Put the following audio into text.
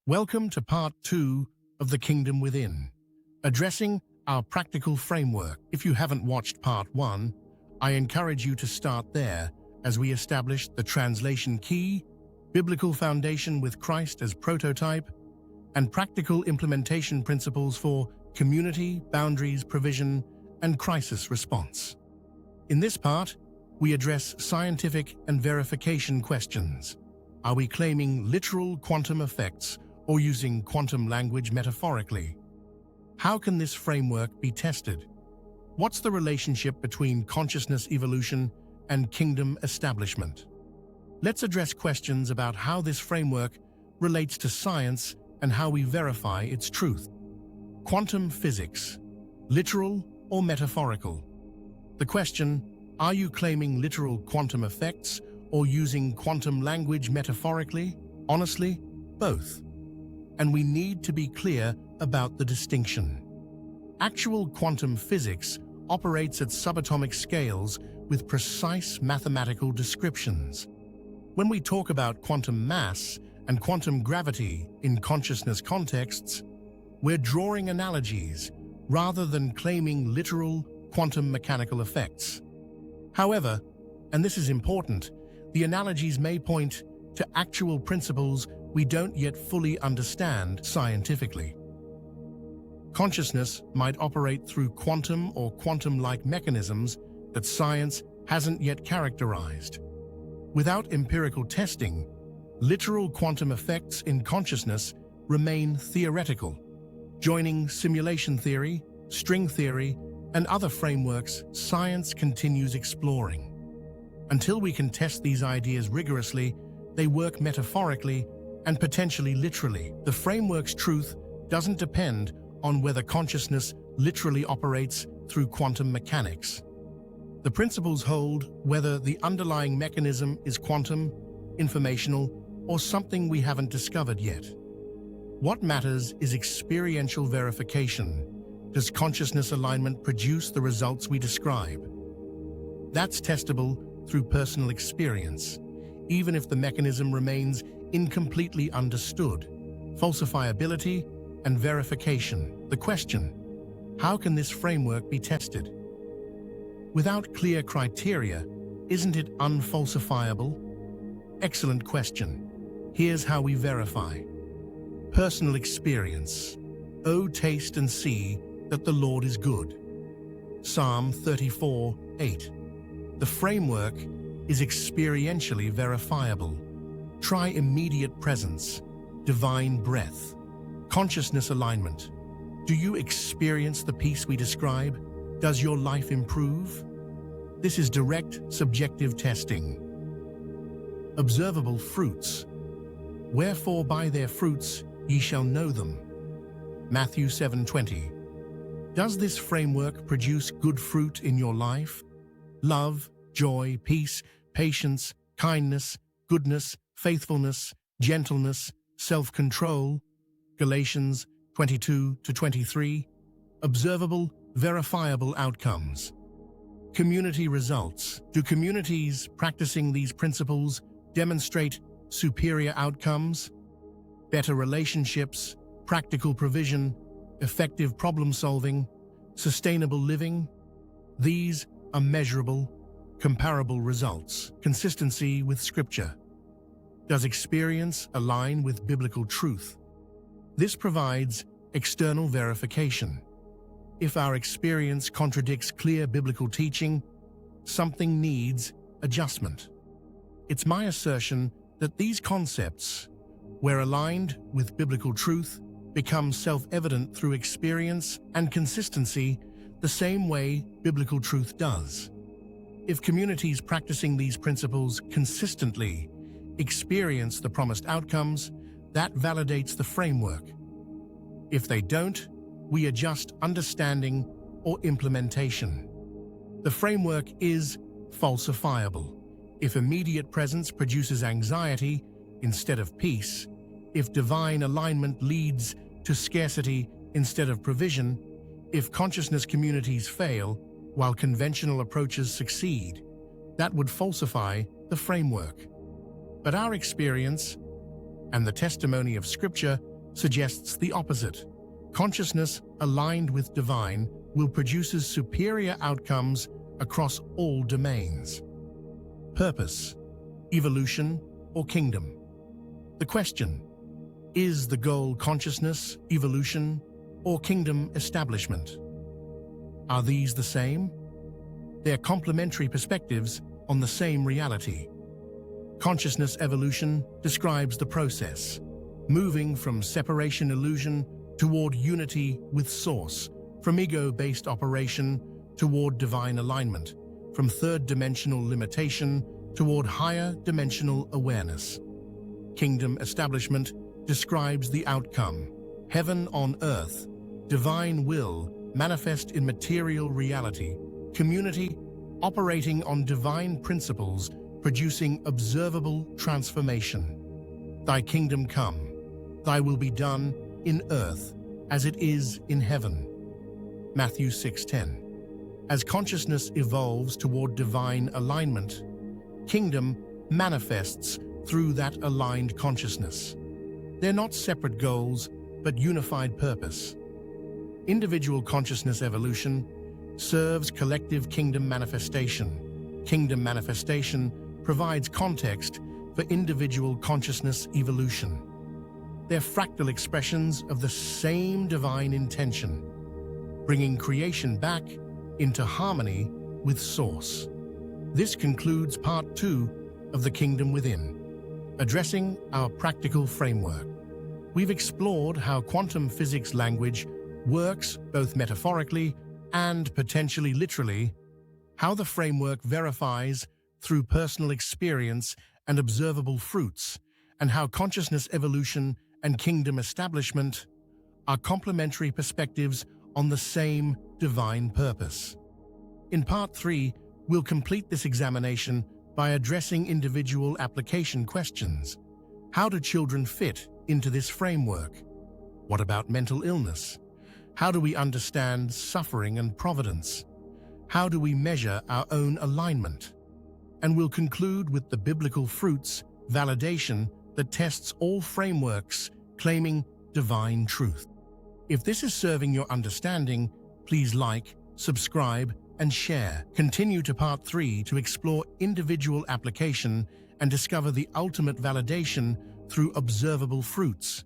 Welcome to part 2 of The Kingdom Within, addressing our practical framework. If you haven't watched part 1, I encourage you to start there as we establish the translation key, biblical foundation with Christ as prototype, and practical implementation principles for community, boundaries, provision, and crisis response. In this part, we address scientific and verification questions. Are we claiming literal quantum effects or using quantum language metaphorically? How can this framework be tested? What's the relationship between consciousness evolution and kingdom establishment? Let's address questions about how this framework relates to science and how we verify its truth. Quantum physics, literal or metaphorical? The question, are you claiming literal quantum effects or using quantum language metaphorically? Honestly, both. And we need to be clear about the distinction. Actual quantum physics operates at subatomic scales with precise mathematical descriptions. When we talk about quantum mass and quantum gravity in consciousness contexts, we're drawing analogies rather than claiming literal quantum mechanical effects. However, and this is important, the analogies may point to actual principles we don't yet fully understand scientifically. Consciousness might operate through quantum or quantum-like mechanisms that science hasn't yet characterized. Without empirical testing, literal quantum effects in consciousness remain theoretical. Joining simulation theory, string theory, and other frameworks, science continues exploring. Until we can test these ideas rigorously, they work metaphorically and potentially literally. The framework's truth doesn't depend on whether consciousness literally operates through quantum mechanics. The principles hold whether the underlying mechanism is quantum, informational, or something we haven't discovered yet. What matters is experiential verification. Does consciousness alignment produce the results we describe? That's testable through personal experience, even if the mechanism remains incompletely understood. Falsifiability and verification. The question, how can this framework be tested? Without clear criteria, isn't it unfalsifiable? Excellent question. Here's how we verify. Personal experience. Oh, taste and see that the Lord is good. Psalm 34:8. The framework is experientially verifiable. Try immediate presence, divine breath, consciousness alignment. Do you experience the peace we describe? Does your life improve? This is direct, subjective testing. Observable fruits. Wherefore by their fruits ye shall know them. Matthew 7:20. Does this framework produce good fruit in your life? Love, joy, peace, patience, kindness, goodness, faithfulness, gentleness, self-control. Galatians 22-23. Observable, verifiable outcomes. Community results. Do communities practicing these principles demonstrate superior outcomes? Better relationships, practical provision, effective problem-solving, sustainable living? These are measurable, comparable results. Consistency with Scripture. Does experience align with biblical truth? This provides external verification. If our experience contradicts clear biblical teaching, something needs adjustment. It's my assertion that these concepts, where aligned with biblical truth, become self-evident through experience and consistency the same way biblical truth does. If communities practicing these principles consistently experience the promised outcomes, that validates the framework. If they don't, we adjust understanding or implementation. The framework is falsifiable. If immediate presence produces anxiety instead of peace, if divine alignment leads to scarcity instead of provision, if consciousness communities fail while conventional approaches succeed, that would falsify the framework. But our experience and the testimony of Scripture suggests the opposite. Consciousness aligned with divine will produce superior outcomes across all domains. Purpose, evolution, or kingdom? The question: is the goal consciousness, evolution, or kingdom establishment? Are these the same? They are complementary perspectives on the same reality. Consciousness evolution describes the process, moving from separation illusion toward unity with Source, from ego-based operation toward divine alignment, from third-dimensional limitation toward higher dimensional awareness. Kingdom establishment describes the outcome, heaven on earth, divine will manifest in material reality, community operating on divine principles, producing observable transformation. Thy kingdom come, thy will be done in earth as it is in heaven. Matthew 6:10. As consciousness evolves toward divine alignment, kingdom manifests through that aligned consciousness. They're not separate goals, but unified purpose. Individual consciousness evolution serves collective kingdom manifestation. Kingdom manifestation provides context for individual consciousness evolution. They're fractal expressions of the same divine intention, bringing creation back into harmony with Source. This concludes part 2 of The Kingdom Within, addressing our practical framework. We've explored how quantum physics language works both metaphorically and potentially literally, how the framework verifies through personal experience and observable fruits, and how consciousness evolution and kingdom establishment are complementary perspectives on the same divine purpose. In part 3, we'll complete this examination by addressing individual application questions. How do children fit into this framework? What about mental illness? How do we understand suffering and providence? How do we measure our own alignment? And we'll conclude with the biblical fruits validation that tests all frameworks claiming divine truth. If this is serving your understanding, please like, subscribe, and share. Continue to part 3 to explore individual application and discover the ultimate validation through observable fruits.